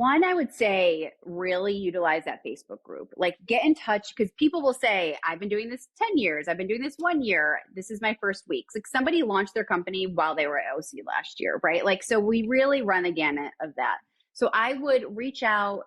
One, I would say really utilize that Facebook group. Like get in touch because people will say, I've been doing this 10 years. I've been doing this 1 year. This is my first week. It's like somebody launched their company while they were at OC last year, right? Like, so we really run the gamut of that. So I would reach out.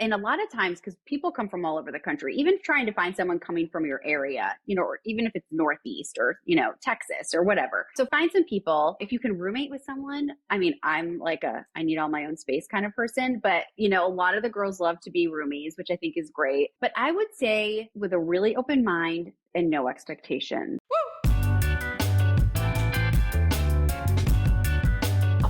And a lot of times, because people come from all over the country, even trying to find someone coming from your area, or even if it's Northeast or, Texas or whatever. So find some people. If you can roommate with someone, I mean, I'm like I need all my own space kind of person, but a lot of the girls love to be roomies, which I think is great. But I would say with a really open mind and no expectations.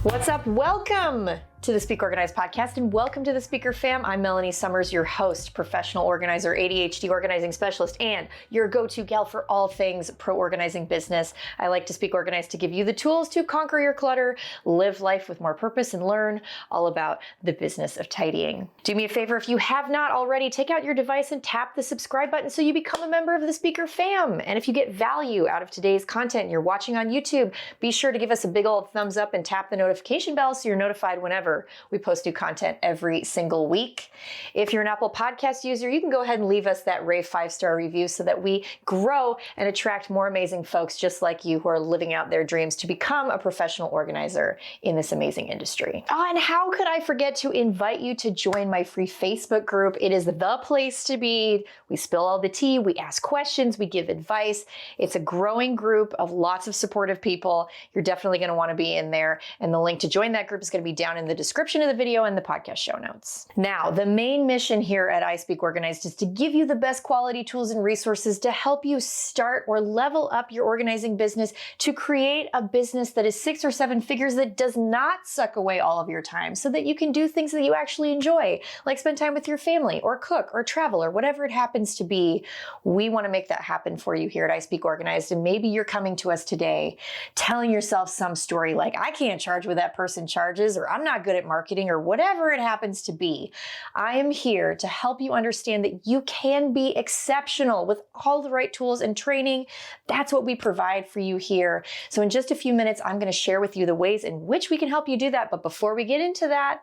What's up? Welcome to the Speak Organized podcast and welcome to the Speaker Fam. I'm Melanie Summers, your host, professional organizer, ADHD organizing specialist, and your go-to gal for all things pro organizing business. I like to speak organized to give you the tools to conquer your clutter, live life with more purpose, and learn all about the business of tidying. Do me a favor, if you have not already, take out your device and tap the subscribe button so you become a member of the Speaker Fam. And if you get value out of today's content and you're watching on YouTube, be sure to give us a big old thumbs up and tap the notification bell so you're notified whenever we post new content every single week. If you're an Apple Podcast user, you can go ahead and leave us that rave 5-star review so that we grow and attract more amazing folks just like you who are living out their dreams to become a professional organizer in this amazing industry. Oh, and how could I forget to invite you to join my free Facebook group? It is the place to be. We spill all the tea, we ask questions, we give advice. It's a growing group of lots of supportive people. You're definitely going to want to be in there. And the link to join that group is going to be down in the description of the video and the podcast show notes. Now, the main mission here at I Speak Organized is to give you the best quality tools and resources to help you start or level up your organizing business to create a business that is 6 or 7 figures that does not suck away all of your time so that you can do things that you actually enjoy, like spend time with your family or cook or travel or whatever it happens to be. We want to make that happen for you here at I Speak Organized. And maybe you're coming to us today telling yourself some story like, I can't charge what that person charges, or I'm not good at marketing, or whatever it happens to be. I am here to help you understand that you can be exceptional with all the right tools and training. That's what we provide for you here. So in just a few minutes, I'm going to share with you the ways in which we can help you do that. But before we get into that,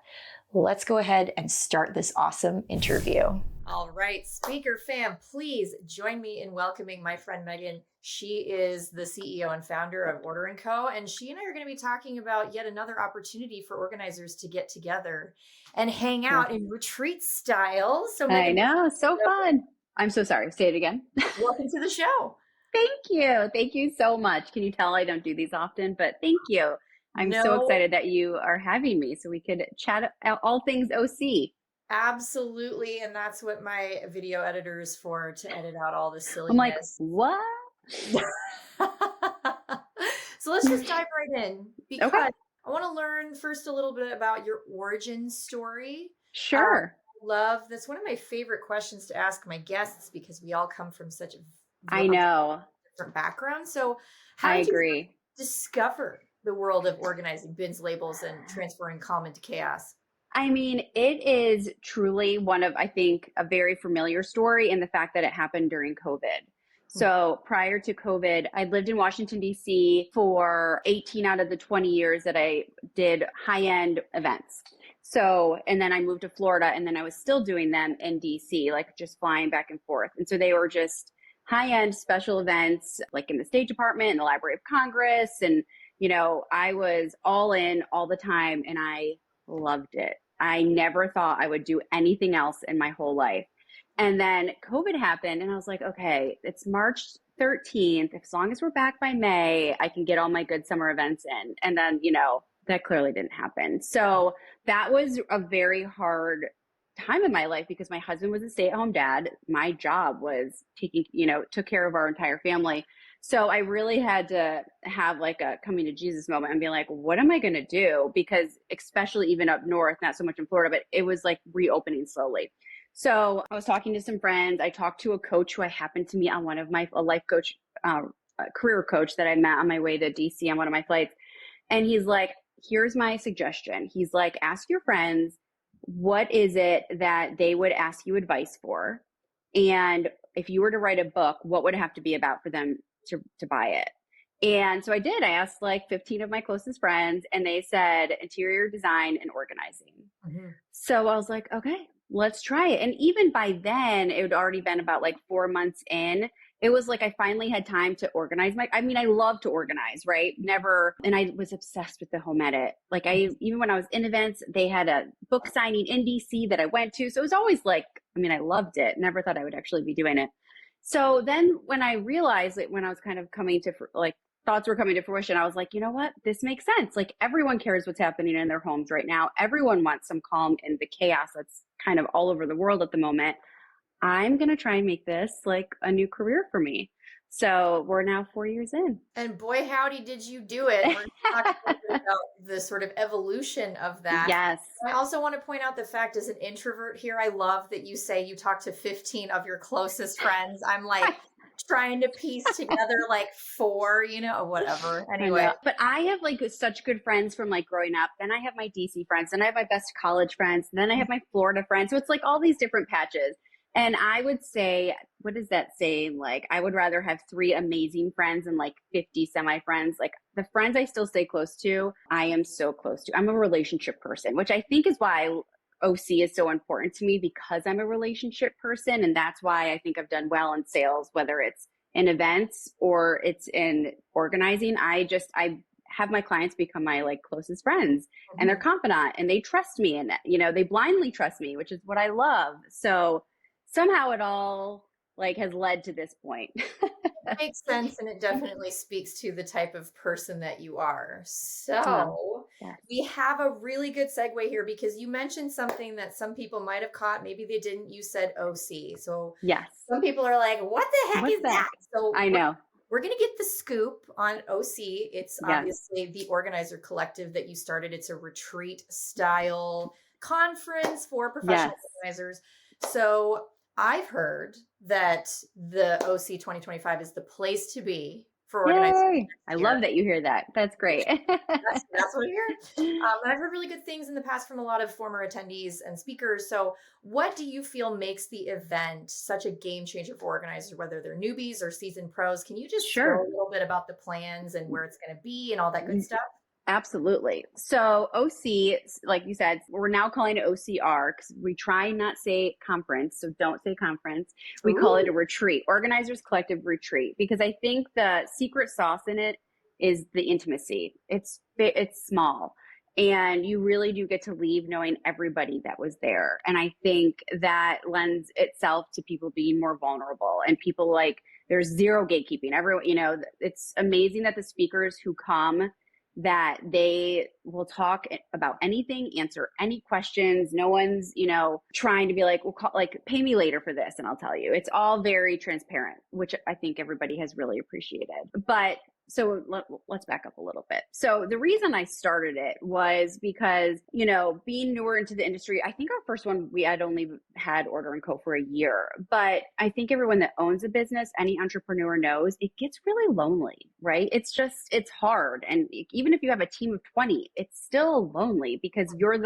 let's go ahead and start this awesome interview. All right, Speaker Fam, please join me in welcoming my friend Meghan. She is the CEO and founder of Order & Co. And she and I are going to be talking about yet another opportunity for organizers to get together and hang out in retreat style. So Meghan, I know, so fun. I'm so sorry. Say it again. Welcome to the show. Thank you. Thank you so much. Can you tell I don't do these often, but thank you. I'm so excited that you are having me so we could chat all things OC. Absolutely. And that's what my video editor is for, to edit out all the silliness. I'm like, what? So let's just dive right in, because I want to learn first a little bit about your origin story. Sure. That's one of my favorite questions to ask my guests, because we all come from such different backgrounds. So how did you discover the world of organizing bins, labels, and transferring calm into chaos? I mean, it is truly one of, I think, a very familiar story in the fact that it happened during COVID. So prior to COVID, I lived in Washington, D.C. for 18 out of the 20 years that I did high-end events. So, and then I moved to Florida, and then I was still doing them in D.C., like just flying back and forth. And so they were just high-end special events, like in the State Department and the Library of Congress. And, I was all in all the time, and I loved it. I never thought I would do anything else in my whole life. And then COVID happened, and I was like, okay, it's March 13th. As long as we're back by May, I can get all my good summer events in. And then, that clearly didn't happen. So that was a very hard time in my life because my husband was a stay-at-home dad. My job was took care of our entire family. So I really had to have like a coming to Jesus moment and be like, what am I going to do? Because especially even up north, not so much in Florida, but it was like reopening slowly. So I was talking to some friends. I talked to a coach who I happened to meet on one of a life coach, career coach that I met on my way to DC on one of my flights. And he's like, here's my suggestion. He's like, ask your friends, what is it that they would ask you advice for? And if you were to write a book, what would it have to be about for them to buy it? And so I did. I asked like 15 of my closest friends, and they said interior design and organizing. Mhm. So I was like, okay, let's try it. And even by then, it had already been about like 4 months in. It was like I finally had time to organize I mean, I love to organize, right? Never, and I was obsessed with the home edit. Like even when I was in events, they had a book signing in DC that I went to. So it was always like, I mean, I loved it. Never thought I would actually be doing it. So then when I realized it, when I was kind of coming to like thoughts were coming to fruition, I was like, you know what? This makes sense. Like everyone cares what's happening in their homes right now. Everyone wants some calm in the chaos that's kind of all over the world at the moment. I'm going to try and make this like a new career for me. So we're now 4 years in. And boy, howdy, did you do it. We're going to talk a little bit about the sort of evolution of that. Yes. I also want to point out the fact as an introvert here, I love that you say you talk to 15 of your closest friends. I'm like trying to piece together like four, whatever. Anyway. But I have like such good friends from like growing up. Then I have my DC friends, then I have my best college friends, and then I have my Florida friends. So it's like all these different patches. And I would say, what is that saying? Like, I would rather have 3 amazing friends and like 50 semi-friends. Like the friends I still stay close to, I am so close to. I'm a relationship person, which I think is why OC is so important to me, because I'm a relationship person. And that's why I think I've done well in sales, whether it's in events or it's in organizing. I have my clients become my like closest friends, and they're confident and they trust me, and they blindly trust me, which is what I love. So somehow it all like has led to this point. It makes sense, and it definitely speaks to the type of person that you are. So Yes. we have a really good segue here, because you mentioned something that some people might have caught, maybe they didn't. You said OC. So Yes. some people are like, what the heck What's is that? So I know. we're going to get the scoop on OC. It's Yes. obviously the organizer collective that you started. It's a retreat style conference for professional organizers. So I've heard that the OC 2025 is the place to be for organizers. Yay! I love that you hear that. That's great. That's what I hear. And I've heard really good things in the past from a lot of former attendees and speakers. So what do you feel makes the event such a game changer for organizers, whether they're newbies or seasoned pros? Can you just share a little bit about the plans and where it's going to be and all that good stuff? Absolutely. So OC, like you said, we're now calling it OCR because we try not say conference. So don't say conference. We call it a retreat, Organizers Collective Retreat, because I think the secret sauce in it is the intimacy. It's small, and you really do get to leave knowing everybody that was there. And I think that lends itself to people being more vulnerable, and people like, there's zero gatekeeping. Everyone, it's amazing that the speakers who come, that they will talk about anything, answer any questions. No one's, trying to be like, we'll call, like, pay me later for this and I'll tell you. It's all very transparent, which I think everybody has really appreciated. But so let's back up a little bit. So the reason I started it was because, being newer into the industry, I think our first one, we had only had Order & Co for a year. But I think everyone that owns a business, any entrepreneur knows, it gets really lonely, right? It's hard. And even if you have a team of 20, it's still lonely because you're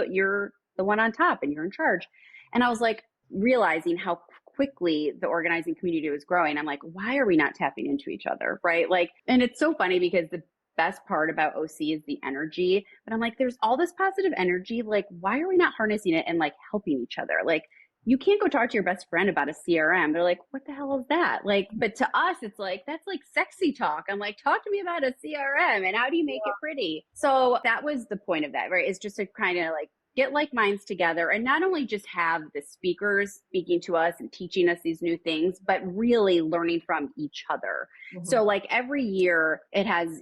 the one on top and you're in charge. And I was like realizing how quickly the organizing community was growing. I'm like, why are we not tapping into each other? Right. Like, and it's so funny because the best part about OC is the energy, but I'm like, there's all this positive energy. Like, why are we not harnessing it and like helping each other? Like, you can't go talk to your best friend about a CRM. They're like, what the hell is that? Like, but to us, it's like, that's like sexy talk. I'm like, talk to me about a CRM and how do you make it pretty? So that was the point of that, right? Is just to kind of like get like minds together and not only just have the speakers speaking to us and teaching us these new things, but really learning from each other. Mm-hmm. So like every year it has,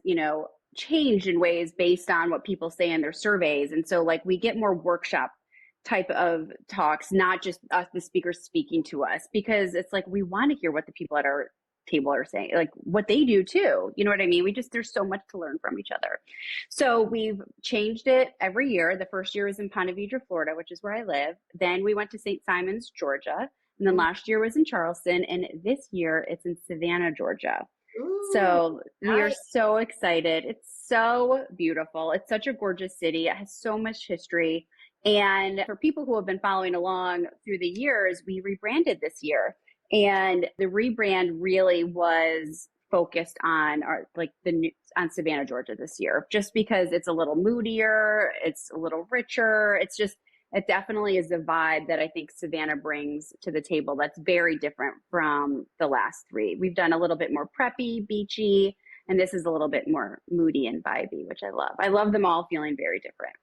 changed in ways based on what people say in their surveys. And so like we get more workshop type of talks, not just us, the speakers speaking to us, because it's like, we want to hear what the people at our table are saying, like what they do too. You know what I mean? There's so much to learn from each other. So we've changed it every year. The first year was in Ponte Vedra, Florida, which is where I live. Then we went to St. Simons, Georgia. And then last year was in Charleston. And this year it's in Savannah, Georgia. Ooh, so we are so excited. It's so beautiful. It's such a gorgeous city. It has so much history. And for people who have been following along through the years, we rebranded this year. And the rebrand really was focused on our like on Savannah, Georgia this year, just because it's a little moodier, it's a little richer. It definitely is a vibe that I think Savannah brings to the table that's very different from the last three. We've done a little bit more preppy, beachy, and this is a little bit more moody and vibey, which I love. I love them all feeling very different.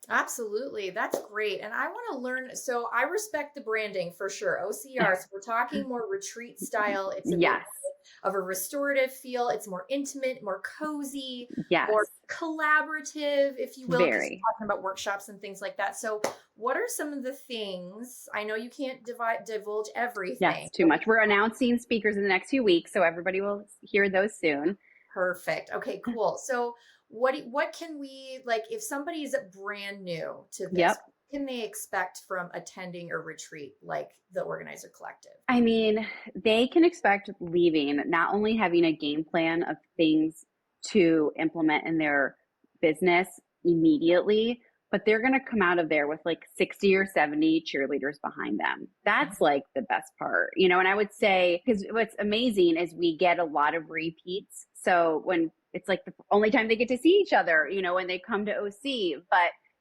Absolutely. That's great. And I want to learn. So I respect the branding for sure. OCR. So we're talking more retreat style. It's a bit Yes. of a restorative feel. It's more intimate, more cozy, Yes. more collaborative, if you will, because Very. you're talking about workshops and things like that. So what are some of the things? I know you can't divulge everything. Yes, too much. We're announcing speakers in the next few weeks, so everybody will hear those soon. Perfect. Okay, cool. So what can we, like, if somebody is brand new to this, Yep. what can they expect from attending a retreat like the Organizer Collective? I mean, they can expect leaving not only having a game plan of things to implement in their business immediately, but they're going to come out of there with like 60 or 70 cheerleaders behind them. That's like the best part, you know. And I would say, because what's amazing is we get a lot of repeats. So when it's like the only time they get to see each other, you know, when they come to OC,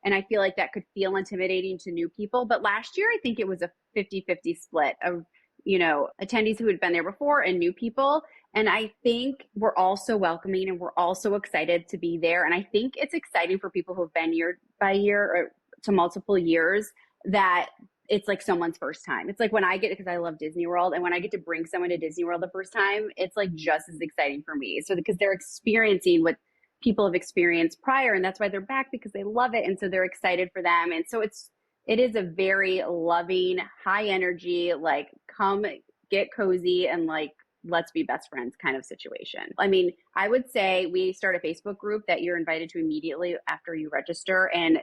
and I feel like that could feel intimidating to new people. But last year, I think it was a 50-50 split of, you know, attendees who had been there before and new people. And I think we're all so welcoming and we're all so excited to be there. And I think it's exciting for people who have been year by year or to multiple years that it's like someone's first time. It's like when I get, because I love Disney World, and when I get to bring someone to Disney World the first time, it's like just as exciting for me. So because they're experiencing what people have experienced prior, and that's why they're back, because they love it. And so they're excited for them. And so it is a very loving, high energy, like come get cozy and like, let's be best friends kind of situation. I mean, I would say we start a Facebook group that you're invited to immediately after you register, and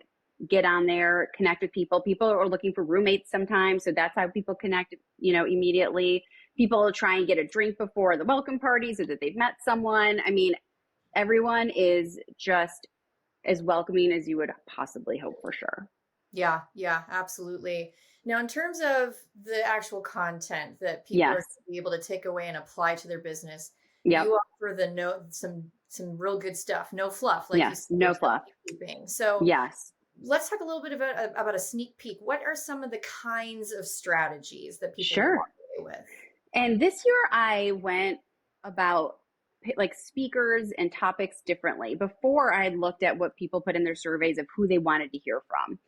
get on there, connect with people. People are looking for roommates sometimes. So that's how people connect, you know, immediately. People try and get a drink before the welcome party so that they've met someone. I mean, everyone is just as welcoming as you would possibly hope, for sure. Yeah, absolutely. Now, in terms of the actual content that people are going to be able to take away and apply to their business, you offer some real good stuff, no fluff, like you said, no fluff. So let's talk a little bit about a sneak peek. What are some of the kinds of strategies that people can walk away with? And this year I went about like speakers and topics differently. Before, I had looked at what people put in their surveys of who they wanted to hear from.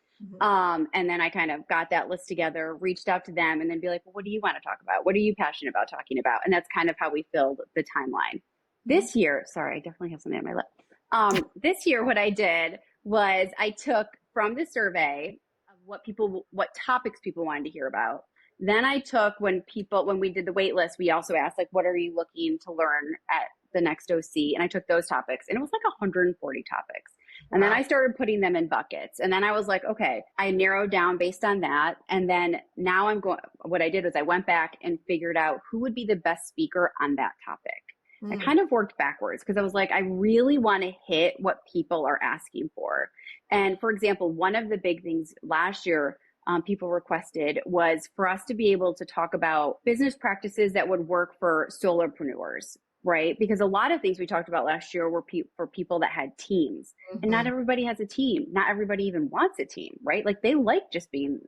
And then I kind of got that list together, reached out to them, and then be like, well, what do you want to talk about? What are you passionate about talking about? And that's kind of how we filled the timeline. This year, sorry, I definitely have something on my lip. This year, what I did was I took from the survey of what topics people wanted to hear about. Then I took when we did the wait list, we also asked, like, what are you looking to learn at the next OC? And I took those topics, and it was like 140 topics. And then I started putting them in buckets. And then I was like, okay, I narrowed down based on that. And then now what I did was I went back and figured out who would be the best speaker on that topic. I kind of worked backwards because I was like, I really want to hit what people are asking for. And for example, one of the big things last year people requested was for us to be able to talk about business practices that would work for solopreneurs, right? Because a lot of things we talked about last year were for people that had teams, and not everybody has a team. Not everybody even wants a team, right? Like they like just being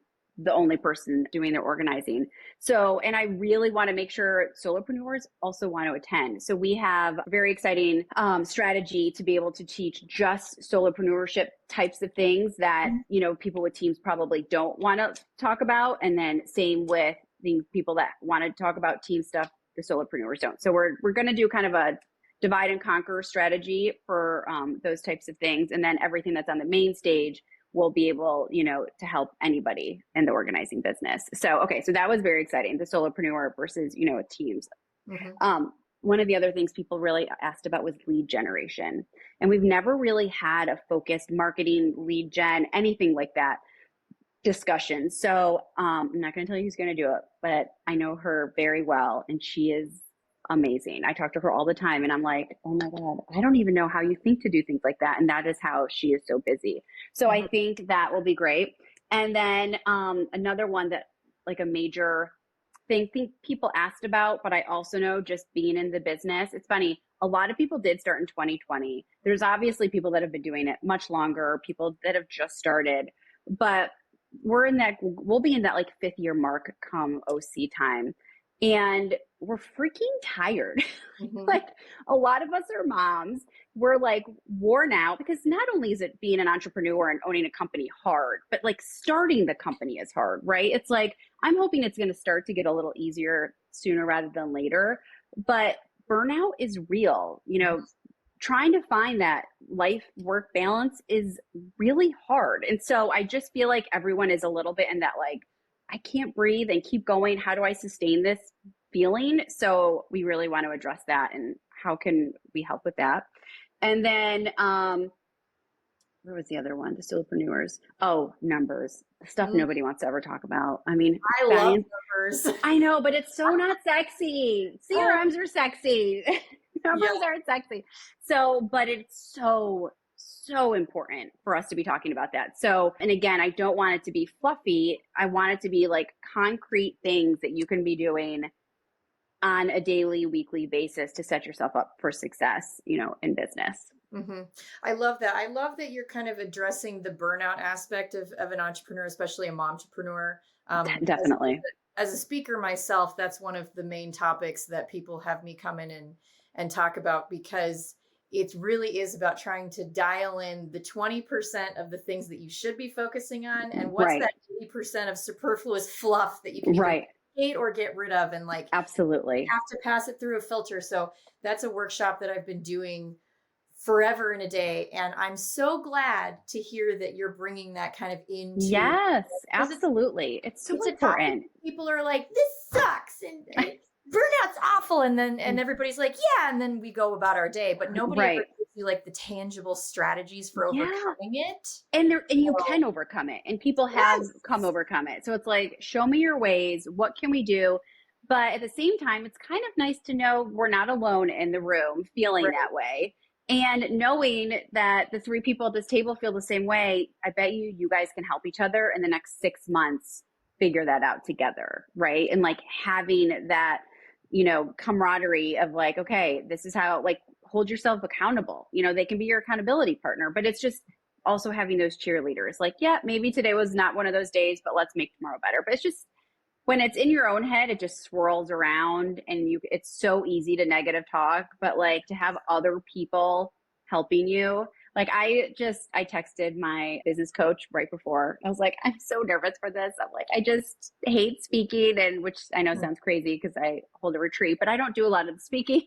the only person doing their organizing. So, and I really want to make sure solopreneurs also want to attend. So we have a very exciting strategy to be able to teach just solopreneurship types of things that, you know, people with teams probably don't want to talk about. And then same with the people that want to talk about team stuff, the solopreneurs don't. So we're going to do kind of a divide and conquer strategy for those types of things. And then everything that's on the main stage will be able, you know, to help anybody in the organizing business. So, okay. So that was very exciting. The solopreneur versus, you know, teams. One of the other things people really asked about was lead generation. And we've never really had a focused marketing lead gen, anything like that discussion. So I'm not going to tell you who's going to do it, but I know her very well, and she is amazing. I talk to her all the time, and I'm like, oh my God, I don't even know how you think to do things like that. And that is how she is so busy. So I think that will be great. And then another one that like a major think people asked about, but I also know just being in the business, it's funny. A lot of people did start in 2020. There's obviously people that have been doing it much longer, people that have just started, but we'll be in that like 5th year mark come OC time. And we're freaking tired. Mm-hmm. Like a lot of us are moms. We're like worn out because not only is it being an entrepreneur and owning a company hard, but like starting the company is hard, right? It's like, I'm hoping it's going to start to get a little easier sooner rather than later. But burnout is real. Trying to find that life work balance is really hard. And so I just feel like everyone is a little bit in that, like, I can't breathe and keep going. How do I sustain this feeling? So we really want to address that, and how can we help with that? And then, where was the other one? The solopreneurs. Oh, numbers. Stuff nobody wants to ever talk about. I mean, I love numbers. I know, but it's so not sexy. CRMs are sexy. Numbers aren't sexy. So, but it's so important for us to be talking about that. So, and again, I don't want it to be fluffy. I want it to be like concrete things that you can be doing on a daily, weekly basis to set yourself up for success, in business. Mm-hmm. I love that. I love that you're kind of addressing the burnout aspect of an entrepreneur, especially a momtrepreneur. Definitely. As a speaker myself, that's one of the main topics that people have me come in and talk about, because it really is about trying to dial in the 20% of the things that you should be focusing on, and what's that 80% of superfluous fluff that you can hate or get rid of, and like absolutely have to pass it through a filter. So that's a workshop that I've been doing forever and a day, and I'm so glad to hear that you're bringing that kind of into. Yes, absolutely. It's so important. People are like, this sucks and burnout's awful, and everybody's like, yeah, and then we go about our day, but nobody ever gives you like the tangible strategies for overcoming it. And you can overcome it, and people have overcome it. So it's like, show me your ways. What can we do? But at the same time, it's kind of nice to know we're not alone in the room feeling that way. And knowing that the 3 people at this table feel the same way, I bet you guys can help each other in the next 6 months figure that out together, right? And like having that, camaraderie of like, okay, this is how, like, hold yourself accountable. They can be your accountability partner, but it's just also having those cheerleaders. Like, yeah, maybe today was not one of those days, but let's make tomorrow better. But it's just, when it's in your own head, it just swirls around, and it's so easy to negative talk, but like to have other people helping you. Like I texted my business coach right before. I was like, I'm so nervous for this. I'm like, I just hate speaking, and which I know sounds crazy because I hold a retreat, but I don't do a lot of the speaking.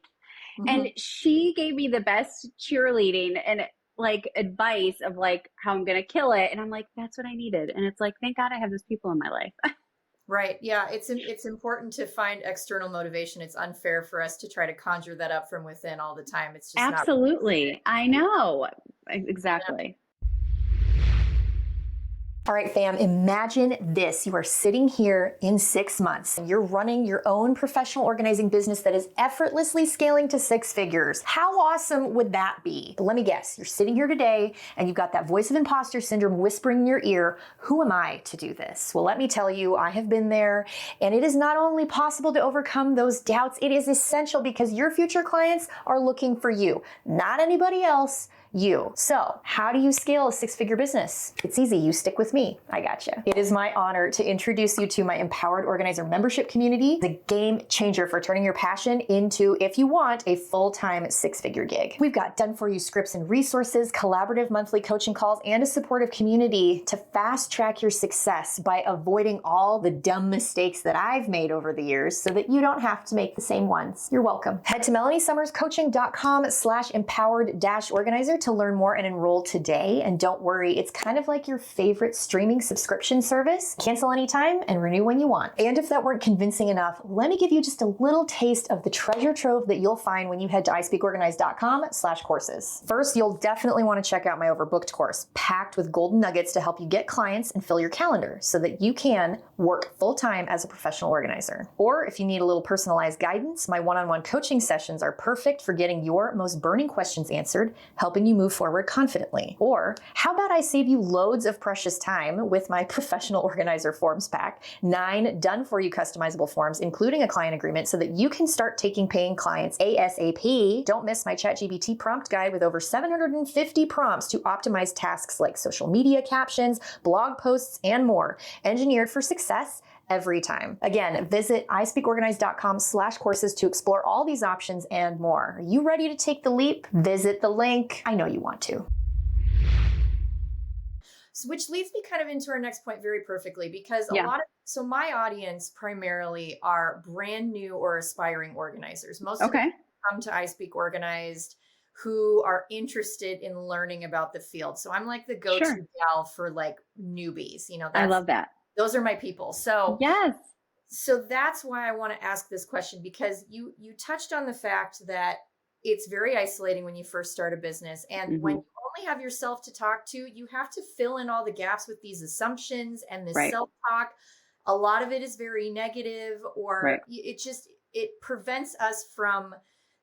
Mm-hmm. And she gave me the best cheerleading and like advice of like how I'm going to kill it. And I'm like, that's what I needed. And it's like, thank God I have those people in my life. Right. Yeah. It's important to find external motivation. It's unfair for us to try to conjure that up from within all the time. It's just absolutely. I know. Exactly. Yeah. All right, fam, imagine this. You are sitting here in 6 months and you're running your own professional organizing business that is effortlessly scaling to 6 figures. How awesome would that be? But let me guess, you're sitting here today and you've got that voice of imposter syndrome whispering in your ear, who am I to do this? Well, let me tell you, I have been there, and it is not only possible to overcome those doubts, it is essential because your future clients are looking for you, not anybody else. You. So how do you scale a 6-figure business? It's easy. You stick with me. I gotcha. It is my honor to introduce you to my Empowered Organizer membership community, the game changer for turning your passion into, if you want, a full-time 6-figure gig. We've got done-for-you scripts and resources, collaborative monthly coaching calls, and a supportive community to fast-track your success by avoiding all the dumb mistakes that I've made over the years so that you don't have to make the same ones. You're welcome. Head to melaniesummerscoaching.com/empowered-organizer to learn more and enroll today. And don't worry, it's kind of like your favorite streaming subscription service. Cancel anytime and renew when you want. And if that weren't convincing enough, let me give you just a little taste of the treasure trove that you'll find when you head to ispeakorganized.com/courses. First, you'll definitely want to check out my overbooked course, packed with golden nuggets to help you get clients and fill your calendar so that you can work full-time as a professional organizer. Or if you need a little personalized guidance, my one-on-one coaching sessions are perfect for getting your most burning questions answered, helping you you move forward confidently? Or how about I save you loads of precious time with my professional organizer forms pack, 9 done for you customizable forms, including a client agreement, so that you can start taking paying clients ASAP. Don't miss my ChatGPT prompt guide with over 750 prompts to optimize tasks like social media captions, blog posts, and more, engineered for success every time. Again, visit ispeakorganized.com/courses to explore all these options and more. Are you ready to take the leap? Visit the link. I know you want to. So, which leads me kind of into our next point very perfectly, because so my audience primarily are brand new or aspiring organizers. Most of them come to I Speak Organized who are interested in learning about the field. So I'm like the go-to gal for like newbies, I love that. Those are my people. So yes. So that's why I want to ask this question, because you touched on the fact that it's very isolating when you first start a business. And when you only have yourself to talk to, you have to fill in all the gaps with these assumptions and this self-talk. A lot of it is very negative, or it prevents us from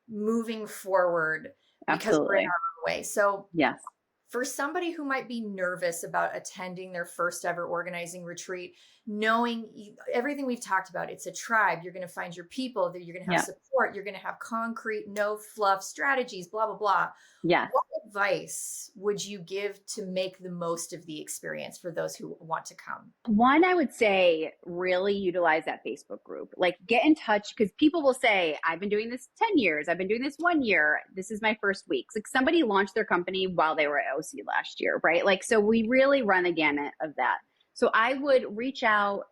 moving forward because we're in our own way. So yes. For somebody who might be nervous about attending their first ever organizing retreat, knowing everything we've talked about, it's a tribe. You're going to find your people, that you're going to have support. You're going to have concrete, no fluff strategies, blah, blah, blah. Yes. What advice would you give to make the most of the experience for those who want to come? One, I would say really utilize that Facebook group. Like get in touch, because people will say, I've been doing this 10 years. I've been doing this 1 year. This is my first week. It's like somebody launched their company while they were at OC last year, right? Like, so we really run the gamut of that. So I would reach out.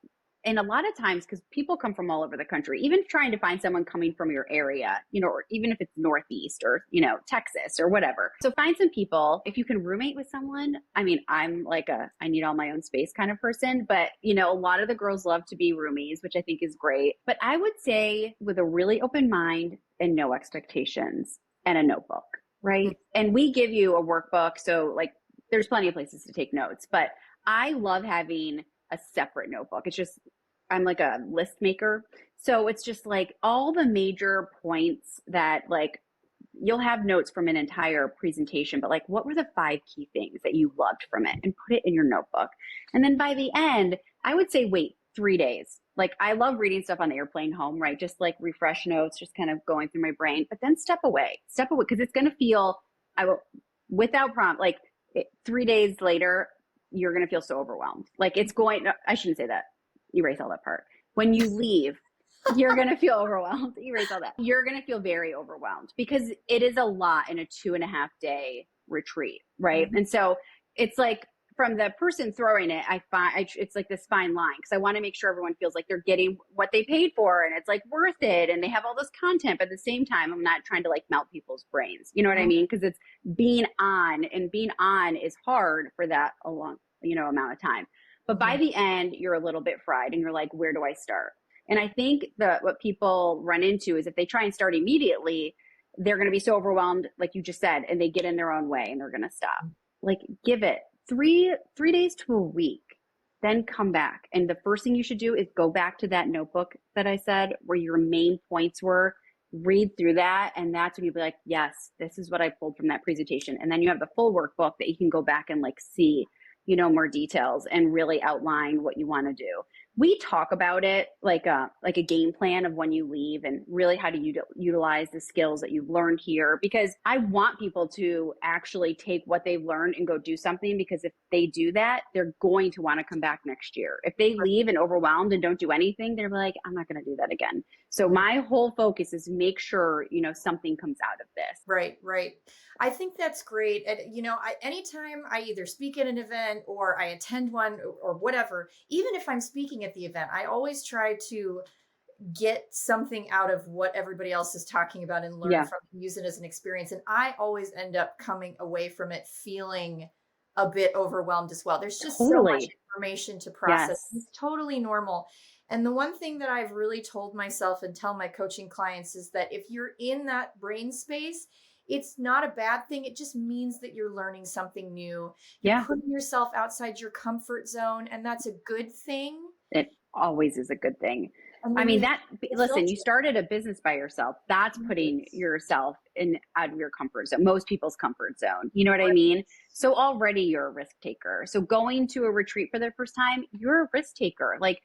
And a lot of times, because people come from all over the country, even trying to find someone coming from your area, or even if it's Northeast or, Texas or whatever. So find some people. If you can roommate with someone, I mean, I'm like I need all my own space kind of person, but a lot of the girls love to be roomies, which I think is great. But I would say with a really open mind and no expectations and a notebook, right? And we give you a workbook. So like there's plenty of places to take notes, but I love having a separate notebook. It's just, I'm like a list maker. So it's just like all the major points that like you'll have notes from an entire presentation, but like what were the 5 key things that you loved from it, and put it in your notebook. And then by the end, I would say, wait 3 days. Like I love reading stuff on the airplane home, right? Just like refresh notes, just kind of going through my brain, but then step away, because it's going to feel, without prompt, like 3 days later, you're going to feel so overwhelmed. Like I shouldn't say that. Erase all that part. When you leave, you're going to feel overwhelmed. Erase all that. You're going to feel very overwhelmed because it is a lot in a 2.5 day retreat. Right. And so it's like from the person throwing it, I find it's like this fine line, because I want to make sure everyone feels like they're getting what they paid for and it's like worth it. And they have all this content, but at the same time, I'm not trying to like melt people's brains. You know what I mean? Because it's being on is hard for that a long, amount of time. But by the end, you're a little bit fried and you're like, where do I start? And I think what people run into is if they try and start immediately, they're going to be so overwhelmed, like you just said, and they get in their own way and they're going to stop. Like give it 3 days to a week, then come back. And the first thing you should do is go back to that notebook that I said, where your main points were, read through that. And that's when you'll be like, yes, this is what I pulled from that presentation. And then you have the full workbook that you can go back and like see, more details and really outline what you want to do. We talk about it like a game plan of when you leave and really how to utilize the skills that you've learned here, because I want people to actually take what they've learned and go do something, because if they do that, they're going to want to come back next year. If they leave and overwhelmed and don't do anything, they're like, I'm not going to do that again. So my whole focus is make sure, something comes out of this. Right. I think that's great. And, anytime I either speak at an event or I attend one or whatever, even if I'm speaking at the event, I always try to get something out of what everybody else is talking about and learn from it, use it as an experience. And I always end up coming away from it feeling a bit overwhelmed as well. There's just so much information to process. It's totally normal. And the one thing that I've really told myself and tell my coaching clients is that if you're in that brain space, it's not a bad thing. It just means that you're learning something new. You're putting yourself outside your comfort zone, and that's a good thing. It always is a good thing. And I when mean, you that, listen, you started a business by yourself. That's putting yourself out of your comfort zone, most people's comfort zone. You know what I mean? So already you're a risk taker. So going to a retreat for the first time, you're a risk taker. Like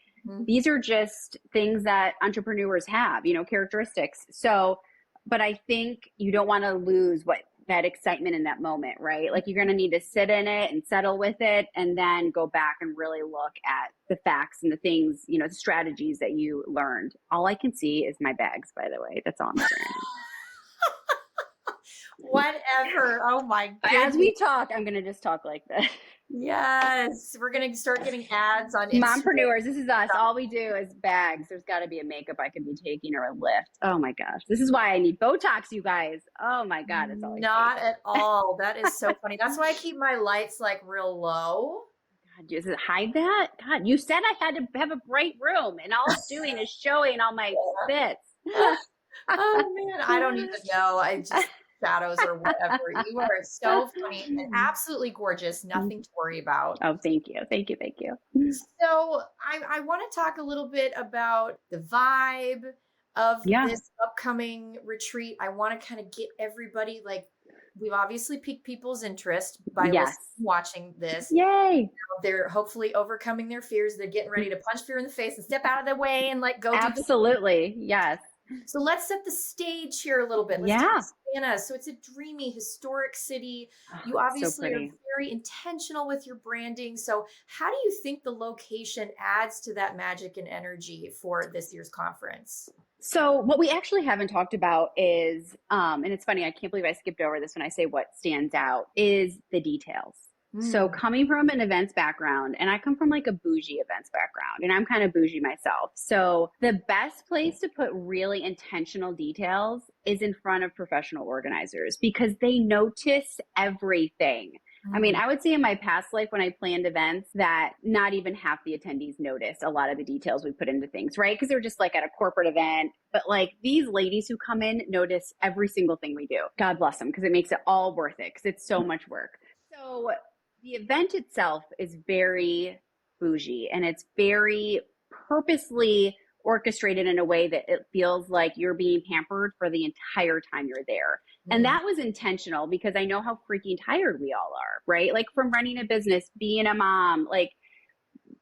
these are just things that entrepreneurs have, characteristics. So, but I think you don't want to lose that excitement in that moment, right? Like you're going to need to sit in it and settle with it and then go back and really look at the facts and the things, the strategies that you learned. All I can see is my bags, by the way. That's all I'm saying. Whatever. Oh my goodness. As we talk, I'm going to just talk like this. Yes. We're going to start getting ads on Instagram. Mompreneurs, this is us. All we do is bags. There's got to be a makeup I could be taking or a lift. Oh my gosh. This is why I need Botox, you guys. Oh my God. It's all Not at all. That is so funny. That's why I keep my lights like real low. God, does it hide that? God, you said I had to have a bright room and all it's doing is showing all my bits. Oh man, I don't even know. I just shadows or whatever. You are so funny and absolutely gorgeous. Nothing to worry about. Oh, thank you. Thank you. Thank you. So I want to talk a little bit about the vibe of this upcoming retreat. I want to kind of get everybody, like, we've obviously piqued people's interest by watching this. Yay. They're hopefully overcoming their fears. They're getting ready to punch fear in the face and step out of the way and like go. Absolutely. Yes. So let's set the stage here a little bit. Let's talk Savannah. So it's a dreamy, historic city. You obviously are very intentional with your branding. So how do you think the location adds to that magic and energy for this year's conference? So what we actually haven't talked about is, and it's funny, I can't believe I skipped over this when I say what stands out, is the details. So coming from an events background, and I come from like a bougie events background, and I'm kind of bougie myself. So the best place to put really intentional details is in front of professional organizers because they notice everything. I mean, I would say in my past life when I planned events that not even half the attendees noticed a lot of the details we put into things, right? Because they're just like at a corporate event. But like these ladies who come in notice every single thing we do. God bless them because it makes it all worth it because it's so much work. So the event itself is very bougie and it's very purposely orchestrated in a way that it feels like you're being pampered for the entire time you're there. And that was intentional because I know how freaking tired we all are, right? Like from running a business, being a mom, like,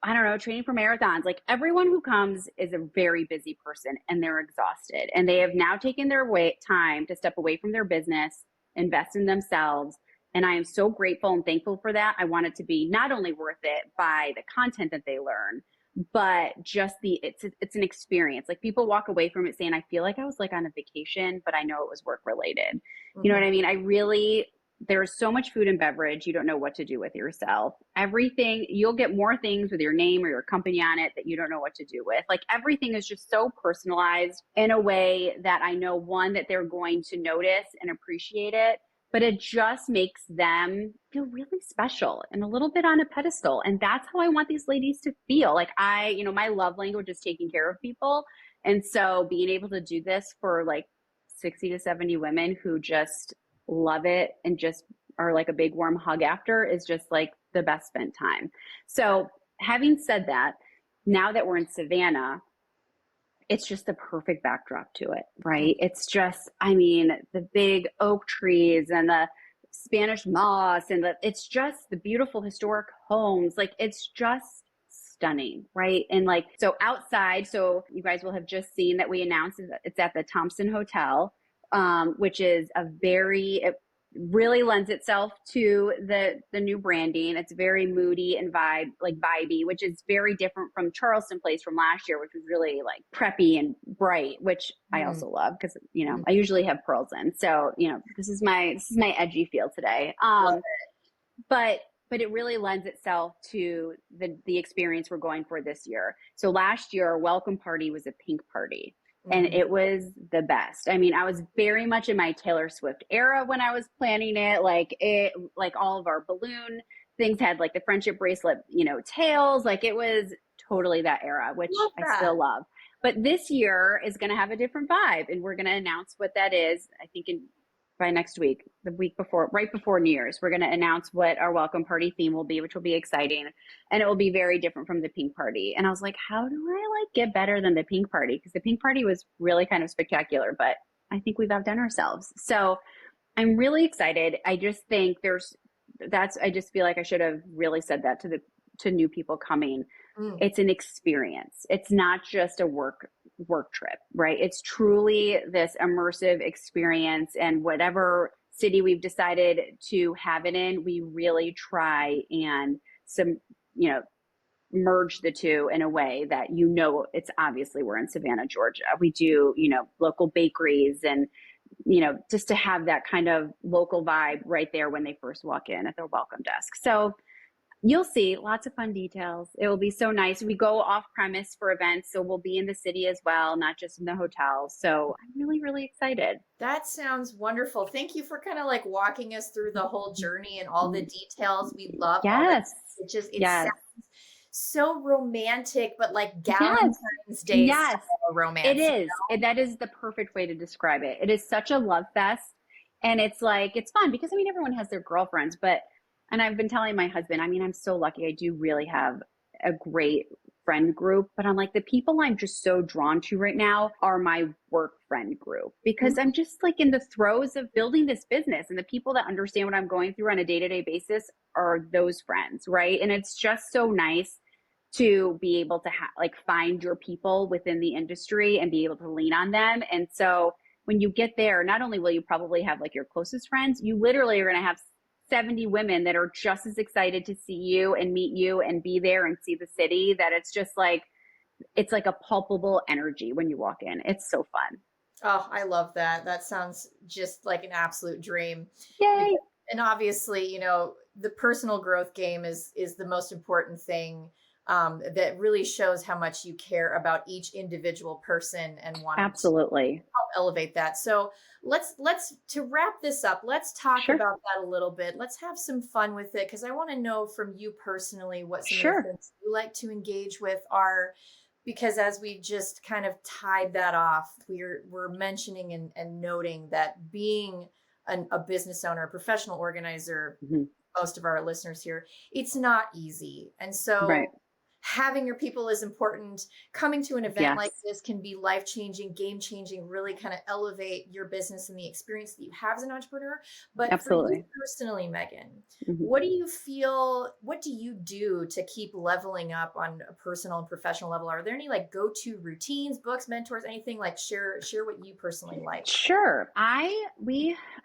I don't know, training for marathons, like everyone who comes is a very busy person and they're exhausted and they have now taken their time to step away from their business, invest in themselves. And I am so grateful and thankful for that. I want it to be not only worth it by the content that they learn, but just it's an experience. Like people walk away from it saying, I feel like I was like on a vacation, but I know it was work related. You know what I mean? There's so much food and beverage. You don't know what to do with yourself. Everything, you'll get more things with your name or your company on it that you don't know what to do with. Like everything is just so personalized in a way that I know, one, that they're going to notice and appreciate it, but it just makes them feel really special and a little bit on a pedestal. And that's how I want these ladies to feel. Like my love language is taking care of people. And so being able to do this for like 60 to 70 women who just love it and just are like a big warm hug after is just like the best spent time. So having said that, now that we're in Savannah, it's just the perfect backdrop to it, right? It's just, I mean, the big oak trees and the Spanish moss and it's just the beautiful historic homes. Like it's just stunning, right? And like, so outside, so you guys will have just seen that we announced it's at the Thompson Hotel, which is it really lends itself to the new branding. It's very moody and vibey, which is very different from Charleston Place from last year, which was really like preppy and bright, which I also love because, I usually have pearls in. So, this is my edgy feel today. But it really lends itself to the experience we're going for this year. So last year, our welcome party was a pink party. And it was the best. I mean, I was very much in my Taylor Swift era when I was planning it. Like all of our balloon things had like the friendship bracelet, tails. Like it was totally that era, which I still love. But this year is going to have a different vibe. And we're going to announce what that is, I think by next week, the week before, right before New Year's, we're going to announce what our welcome party theme will be, which will be exciting. And it will be very different from the pink party. And I was like, how do I like get better than the pink party? Because the pink party was really kind of spectacular, but I think we've outdone ourselves. So I'm really excited. I just think I just feel like I should have really said that to new people coming. It's an experience. It's not just a work trip, right? It's truly this immersive experience, and whatever city we've decided to have it in, we really try and merge the two in a way that, it's obviously we're in Savannah, Georgia. We do, local bakeries and, just to have that kind of local vibe right there when they first walk in at their welcome desk. So you'll see lots of fun details. It will be so nice. We go off premise for events, so we'll be in the city as well, not just in the hotel. So I'm really, really excited. That sounds wonderful. Thank you for kind of like walking us through the whole journey and all the details. We love all that. It sounds so romantic, but like Valentine's Day romance. It is. That is the perfect way to describe it. It is such a love fest. And it's like, it's fun because everyone has their girlfriends, and I've been telling my husband, I'm so lucky. I do really have a great friend group, but I'm like, the people I'm just so drawn to right now are my work friend group, because I'm just like in the throes of building this business, and the people that understand what I'm going through on a day-to-day basis are those friends. Right. And it's just so nice to be able to find your people within the industry and be able to lean on them. And so when you get there, not only will you probably have like your closest friends, you literally are going to have 70 women that are just as excited to see you and meet you and be there and see the city, that it's just like, it's like a palpable energy when you walk in. It's so fun. Oh, I love that. That sounds just like an absolute dream. Yay. And obviously, the personal growth game is the most important thing. That really shows how much you care about each individual person and want absolutely to help elevate that. So let's to wrap this up, let's talk about that a little bit. Let's have some fun with it, because I want to know from you personally what some of the things you like to engage with are, because as we just kind of tied that off, we're mentioning and noting that being a business owner, a professional organizer, most of our listeners here, it's not easy. And so having your people is important. Coming to an event like this can be life-changing, game-changing, really kind of elevate your business and the experience that you have as an entrepreneur. But for you personally, Meghan, what do you feel, what do you do to keep leveling up on a personal and professional level? Are there any like go-to routines, books, mentors, anything? Like share what you personally like? Sure. I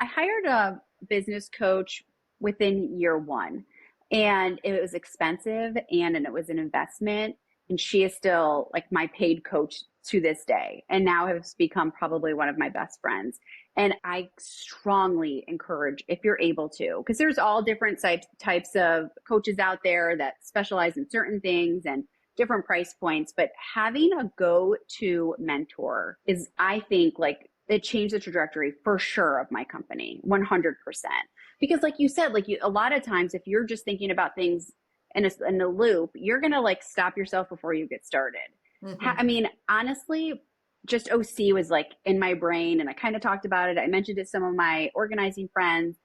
hired a business coach within year one. And it was expensive and it was an investment. And she is still like my paid coach to this day, and now has become probably one of my best friends. And I strongly encourage, if you're able to, because there's all different types of coaches out there that specialize in certain things and different price points, but having a go-to mentor is, I think, like, it changed the trajectory for sure of my company, 100%. Because like you said, a lot of times if you're just thinking about things in a loop, you're going to like stop yourself before you get started. I mean, honestly, just OC was like in my brain, and I kind of talked about it. I mentioned it to some of my organizing friends.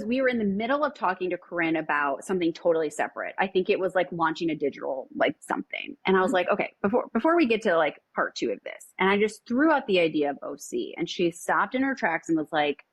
We were in the middle of talking to Corinne about something totally separate. I think it was like launching a digital, like something. And I was like, okay, before we get to like part 2 of this, and I just threw out the idea of OC, and she stopped in her tracks and was like,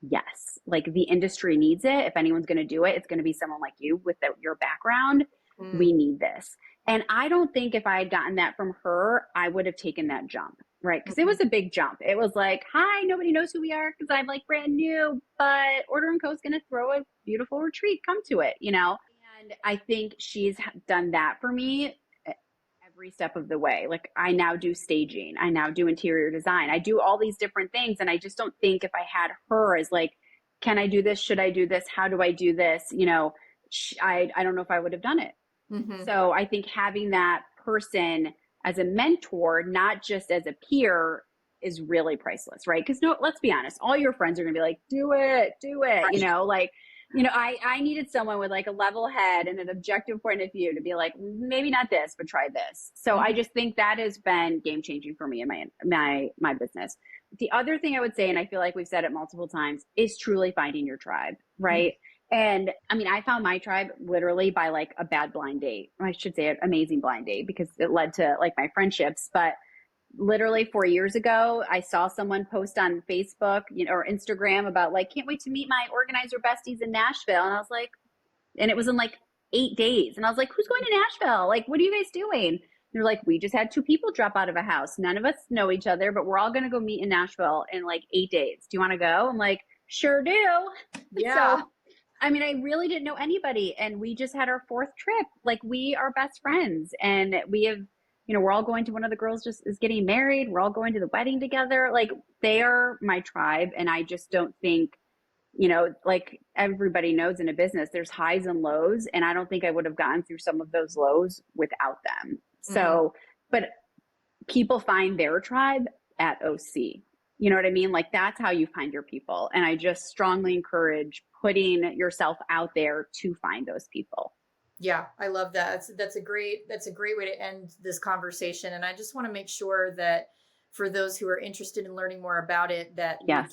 yes, like the industry needs it. If anyone's going to do it, it's going to be someone like you with your background. We need this. And I don't think if I had gotten that from her, I would have taken that jump, right? Because it was a big jump. It was like, hi, nobody knows who we are because I'm like brand new, but Order & Co is going to throw a beautiful retreat. Come to it, And I think she's done that for me every step of the way. Like, I now do staging. I now do interior design. I do all these different things. And I just don't think if I had her as like, can I do this? Should I do this? How do I do this? I don't know if I would have done it. So I think having that person as a mentor, not just as a peer, is really priceless, right? Because let's be honest, all your friends are going to be like, do it, right. I needed someone with like a level head and an objective point of view to be like, maybe not this, but try this. So I just think that has been game changing for me in my business. the other thing I would say, and I feel like we've said it multiple times, is truly finding your tribe, right? And I mean, I found my tribe literally by like a bad blind date. I should say an amazing blind date because it led to like my friendships. But literally 4 years ago, I saw someone post on Facebook, or Instagram about like, can't wait to meet my organizer besties in Nashville. And I was like, and it was in like 8 days. And I was like, who's going to Nashville? Like, what are you guys doing? They're like, we just had 2 people drop out of a house. None of us know each other, but we're all going to go meet in Nashville in like 8 days. Do you want to go? I'm like, sure do. Yeah. So, I mean, I really didn't know anybody. And we just had our 4th trip. Like, we are best friends. And we have, we're all going to, one of the girls just is getting married. We're all going to the wedding together. Like, they are my tribe. And I just don't think, like everybody knows in a business, there's highs and lows. And I don't think I would have gotten through some of those lows without them. So, but people find their tribe at OC. You know what I mean? Like, that's how you find your people. And I just strongly encourage putting yourself out there to find those people. Yeah, I love that. That's a great way to end this conversation. And I just want to make sure that for those who are interested in learning more about it, that we get,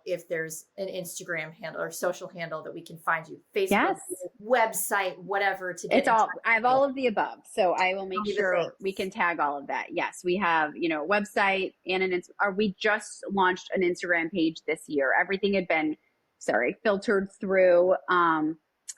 if there's an Instagram handle or social handle that we can find you, Facebook, website, whatever to get. I have all of the above. So I will make sure we can tag all of that. Yes, we have, website and we just launched an Instagram page this year. Everything had been, filtered through,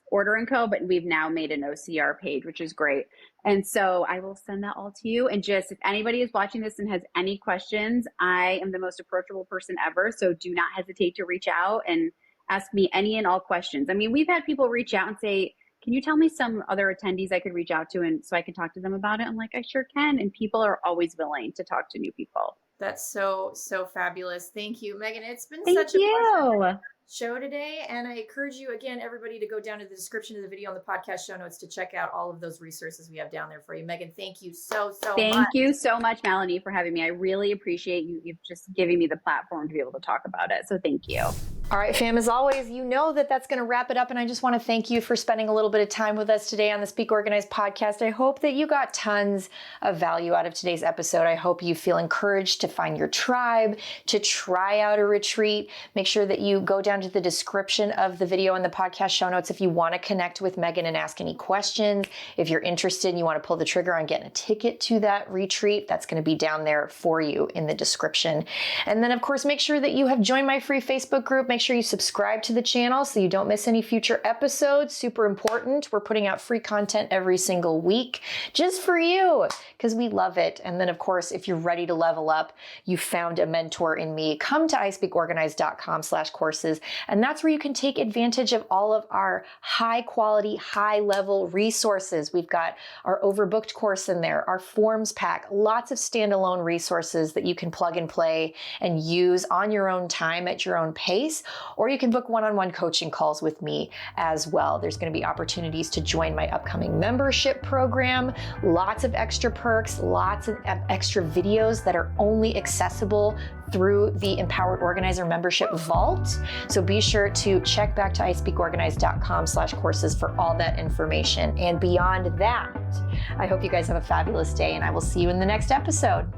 Order & Co, but we've now made an OCR page, which is great. And so I will send that all to you. And just, if anybody is watching this and has any questions, I am the most approachable person ever. So do not hesitate to reach out and ask me any and all questions. I mean, we've had people reach out and say, can you tell me some other attendees I could reach out to and so I can talk to them about it? I'm like, I sure can. And people are always willing to talk to new people. That's so fabulous. Thank you, Meghan. It's been such a pleasure show today. And I encourage you again, everybody, to go down to the description of the video on the podcast show notes to check out all of those resources we have down there for you. Meghan, thank you so much. Thank you so much, Melanie, for having me. I really appreciate you've just giving me the platform to be able to talk about it. So thank you. All right, fam, as always, that's going to wrap it up. And I just want to thank you for spending a little bit of time with us today on the Speak Organized podcast. I hope that you got tons of value out of today's episode. I hope you feel encouraged to find your tribe, to try out a retreat. Make sure that you go down to the description of the video and the podcast show notes if you want to connect with Meghan and ask any questions. If you're interested and you want to pull the trigger on getting a ticket to that retreat, that's going to be down there for you in the description. And then, of course, make sure that you have joined my free Facebook group. Make sure you subscribe to the channel so you don't miss any future episodes. Super important. We're putting out free content every single week just for you because we love it. And then, of course, if you're ready to level up, you found a mentor in me, come to ispeakorganized.com/courses. And that's where you can take advantage of all of our high quality, high level resources. We've got our overbooked course in there, our forms pack, lots of standalone resources that you can plug and play and use on your own time at your own pace. Or you can book one-on-one coaching calls with me as well. There's going to be opportunities to join my upcoming membership program, lots of extra perks, lots of extra videos that are only accessible through the Empowered Organizer membership vault. So be sure to check back to ispeakorganized.com/courses for all that information. And beyond that, I hope you guys have a fabulous day and I will see you in the next episode.